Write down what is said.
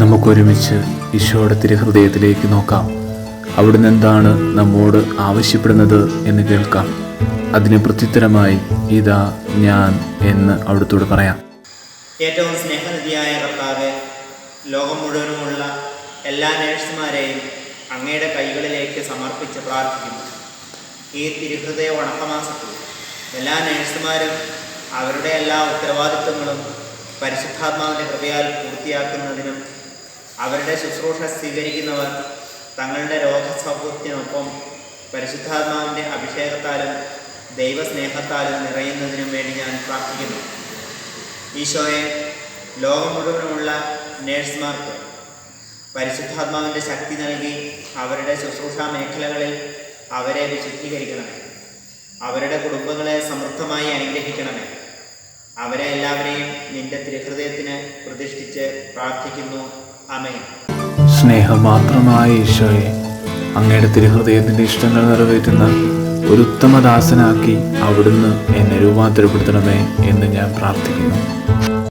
നമുക്കൊരുമിച്ച് ഈശോയുടെ തിരുഹൃദയത്തിലേക്ക് നോക്കാം. അവിടുന്ന് എന്താണ് നമ്മോട് ആവശ്യപ്പെടുന്നത് എന്ന് കേൾക്കാം. അതിന് പ്രത്യുത്തരമായി ഇതാ ഞാൻ എന്ന് അവിടുത്തോട് പറയാം. ഏറ്റവും സ്നേഹനിധിയായ കർത്താവേ, ലോകം മുഴുവനുമുള്ള എല്ലാ നേഴ്സുമാരെയും അങ്ങയുടെ കൈകളിലേക്ക് സമർപ്പിച്ച് പ്രാർത്ഥിക്കുന്നു. ഈ തിരുഹൃദയ വണക്കമാസത്തിൽ എല്ലാ നേഴ്സുമാരും അവരുടെ എല്ലാ ഉത്തരവാദിത്വങ്ങളും പരിശുദ്ധാത്മാവിൻ്റെ കൃപയാൽ പൂർത്തിയാക്കുന്നതിനും അവരുടെ ശുശ്രൂഷ സ്വീകരിക്കുന്നവർ തങ്ങളുടെ രോഗസൗഖ്യത്തിനൊപ്പം പരിശുദ്ധാത്മാവിൻ്റെ അഭിഷേകത്താലും ദൈവസ്നേഹത്താലും നിറയുന്നതിനും വേണ്ടി ഞാൻ പ്രാർത്ഥിക്കുന്നു. ഈശോയെ, ലോകം മുഴുവനുമുള്ള നേഴ്സുമാർക്ക് പരിശുദ്ധാത്മാവിൻ്റെ ശക്തി നൽകി അവരുടെ ശുശ്രൂഷാ മേഖലകളിൽ അവരെ വിശുദ്ധീകരിക്കണമേ. അവരുടെ കുടുംബങ്ങളെ സമൃദ്ധമായി അനുഗ്രഹിക്കണമേ. അവരെ എല്ലാവരെയും നിന്റെ തിരുഹൃദയത്തിന് പ്രതിഷ്ഠിച്ച് പ്രാർത്ഥിക്കുന്നു. ആമേൻ. സ്നേഹം മാത്രമായ ഈശോയെ, അങ്ങയുടെ തിരുഹൃദയത്തിൻ്റെ ഇഷ്ടങ്ങൾ നിറവേറ്റുന്ന ഒരു ഉത്തമദാസനാക്കി അവിടുന്ന് എന്നെ രൂപാന്തരപ്പെടുത്തണമേ എന്ന് ഞാൻ പ്രാർത്ഥിക്കുന്നു.